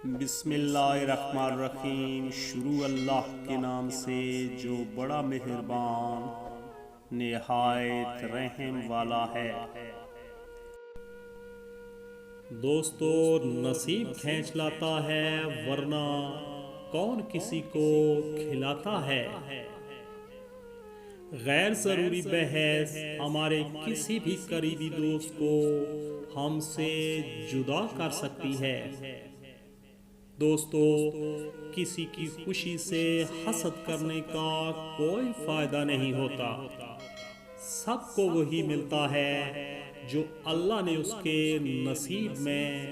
بسم اللہ الرحمن الرحیم۔ شروع اللہ کے نام سے جو بڑا مہربان نہایت رحم والا ہے۔ دوستو، نصیب کھینچ لاتا ہے ورنہ کون کسی کو کھلاتا ہے۔ غیر ضروری بحث ہمارے کسی بھی قریبی دوست کو ہم سے جدا کر سکتی ہے۔ دوستو، کسی کی خوشی سے حسد کرنے کا کوئی فائدہ نہیں ہوتا۔ سب کو وہی ملتا ہے جو اللہ نے اس کے نصیب میں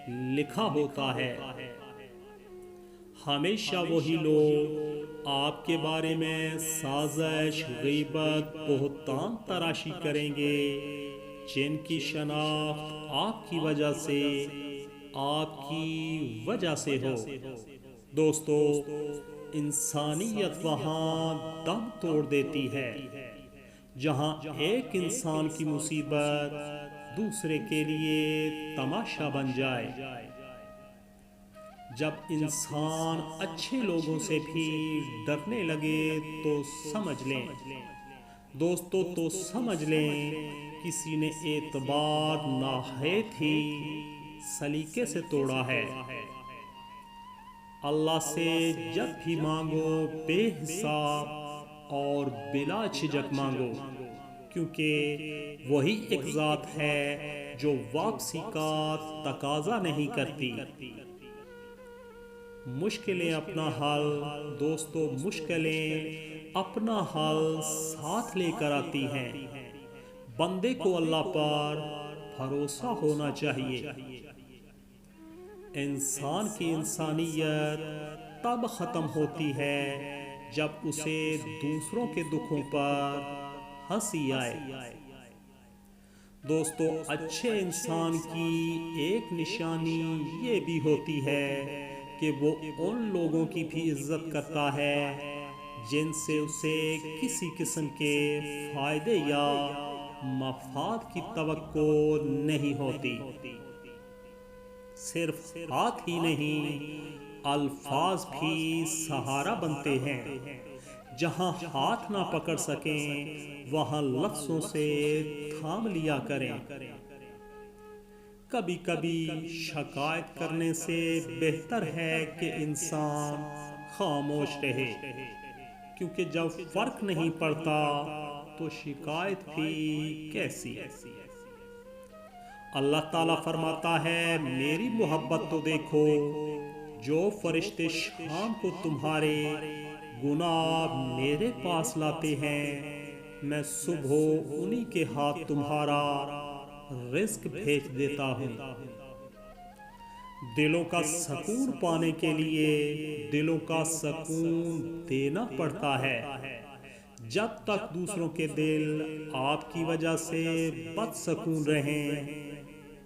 لکھا ہوتا ہے۔ ہمیشہ وہی لوگ آپ کے بارے میں سازش، غیبت، بہتان تراشی کریں گے جن کی شناخت آپ کی وجہ سے ہو۔ دوستو، انسانیت وہاں دم توڑ دیتی ہے جہاں ایک انسان کی مصیبت دوسرے کے لیے تماشا بن جائے۔ جب انسان اچھے لوگوں سے بھی ڈرنے لگے تو سمجھ لیں کسی نے اعتبار نہایت ہی سلیقے سے توڑا ہے۔ اللہ سے جب بھی مانگو بے حساب اور بلا جھجک مانگو، کیونکہ وہی ایک ذات ہے جو واپسی کا تقاضا نہیں کرتی۔ مشکلیں اپنا حل ساتھ لے کر آتی ہیں۔ بندے کو اللہ پر بھروسہ ہونا چاہیے۔ انسان کی انسانیت تب ختم ہوتی ہے جب اسے دوسروں کے دکھوں پر ہنسی آئے۔ دوستو، اچھے انسان کی ایک نشانی یہ بھی ہوتی ہے کہ وہ ان لوگوں کی بھی عزت کرتا ہے جن سے اسے کسی قسم کے فائدے یا مفاد کی توقع نہیں ہوتی۔ صرف ہاتھ ہی نہیں، الفاظ بھی سہارا بنتے ہیں۔ جہاں ہاتھ نہ پکڑ سکیں وہاں لفظوں سے تھام لیا کریں۔ کبھی کبھی شکایت کرنے سے بہتر ہے کہ انسان خاموش رہے، کیونکہ جب فرق نہیں پڑتا تو شکایت بھی کیسی۔ اللہ تعالیٰ فرماتا ہے، میری محبت تو دیکھو، جو فرشتے شام کو تمہارے گناہ میرے پاس لاتے ہیں، میں صبح انہی کے ہاتھ تمہارا رزق بھیج دیتا ہوں۔ دلوں کا سکون پانے کے لیے دلوں کا سکون دینا پڑتا ہے۔ جب تک دوسروں کے دل آپ کی وجہ سے بد سکون رہیں،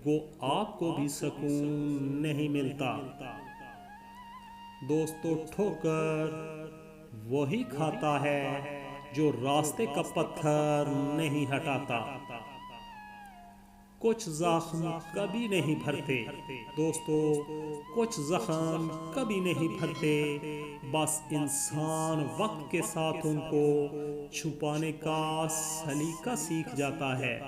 وہ آپ کو بھی سکون نہیں ملتا۔ دوستو، ٹھوکر وہی کھاتا ہے جو راستے کا پتھر نہیں ہٹاتا۔ کچھ زخم کبھی نہیں بھرتے دوستو، کچھ زخم کبھی نہیں بھرتے، بس انسان وقت کے ساتھ ان کو چھپانے کا سلیقہ سیکھ جاتا ہے۔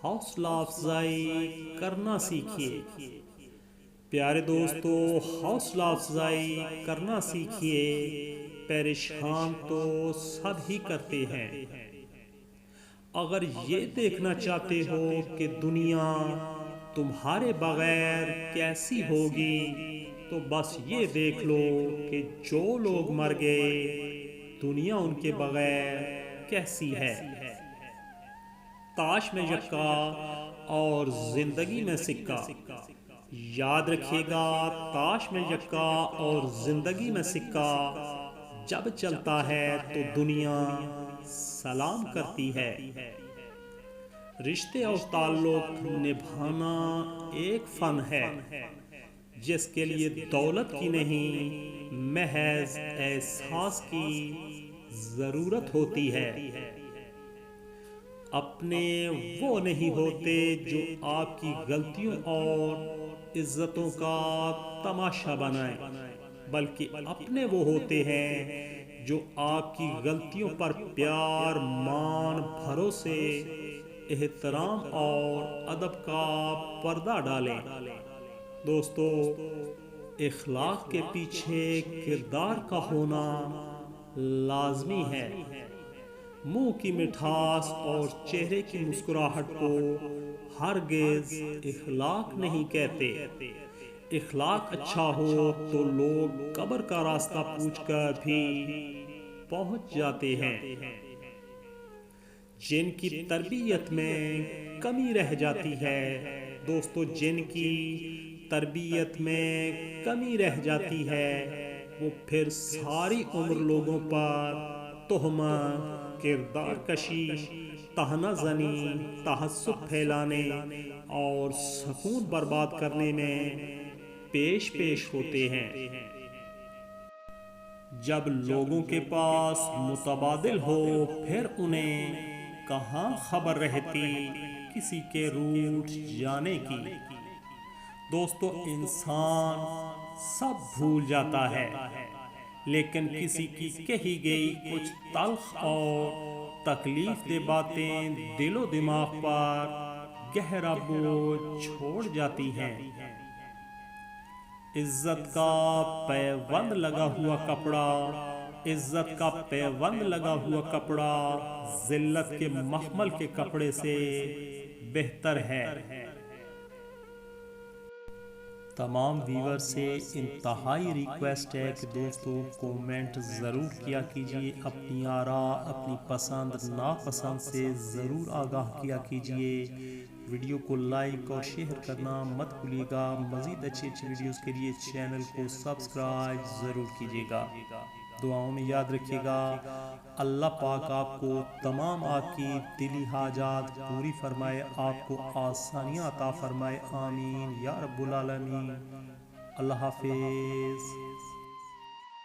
حوصلہ افزائی کرنا سیکھیے پیارے دوستو، حوصلہ افزائی کرنا سیکھیے۔ پریشان تو سب ہی کرتے ہیں۔ اگر یہ دیکھنا چاہتے ہو کہ دنیا تمہارے بغیر کیسی ہوگی تو بس یہ دیکھ لو کہ جو لوگ مر گئے دنیا ان کے بغیر کیسی ہے۔ تاش میں یکا اور زندگی میں سکہ، یاد رکھیے گا، تاش میں یکا اور زندگی میں سکہ جب چلتا ہے تو دنیا سلام کرتی ہے۔ رشتے اور تعلق نبھانا ایک فن ہے جس کے لیے دولت کی نہیں، محض احساس کی ضرورت ہوتی ہے۔ اپنے وہ نہیں ہوتے جو آپ کی غلطیوں اور عزتوں کا تماشا بنائیں، بلکہ اپنے وہ ہوتے ہیں جو آپ کی غلطیوں پر پیار، مان، بھروسے، احترام اور ادب کا پردہ ڈالیں۔ دوستو، اخلاق کے پیچھے کردار کا ہونا لازمی ہے۔ منہ کی مٹھاس اور چہرے کی مسکراہٹ کو ہرگز اخلاق نہیں کہتے۔ اخلاق اچھا ہو تو لوگ قبر کا راستہ پوچھ کر بھی پہنچ جاتے ہیں۔ جن کی تربیت میں کمی رہ جاتی ہے، دوستو، جن کی تربیت میں کمی رہ جاتی ہے، وہ پھر ساری عمر لوگوں پر تہمت، کردار کشی، طعنہ زنی، تعصب پھیلانے اور سکون برباد کرنے میں پیش ہوتے ہیں۔ جب لوگوں کے پاس متبادل ہو، پھر انہیں کہاں خبر رہتی کسی کے روٹھ جانے کی۔ دوستو، انسان سب بھول جاتا ہے، لیکن کسی کی کہی گئی کچھ تلخ اور تکلیف دہ باتیں دل و دماغ پر گہرا بوجھ چھوڑ جاتی ہیں۔ عزت کا پیوند لگا ہوا کپڑا، عزت کا پیوند لگا ہوا کپڑا ذلت کے مخمل کے کپڑے سے بہتر ہے۔ تمام ویور سے انتہائی ریکویسٹ ہے کہ دوستو کومنٹ ضرور کیا کیجئے، اپنی آراء، اپنی پسند ناپسند سے ضرور آگاہ کیا کیجئے۔ ویڈیو کو لائک اور شیئر کرنا مت بھولیے گا۔ مزید اچھی ویڈیوز کے لیے چینل کو سبسکرائب ضرور کیجئے گا۔ دعاؤں میں یاد رکھیے گا۔ اللہ پاک آپ کو تمام آپ کی دلی حاجات پوری فرمائے، آپ کو آسانیاں عطا فرمائے، آمین یا رب العالمین۔ اللہ حافظ۔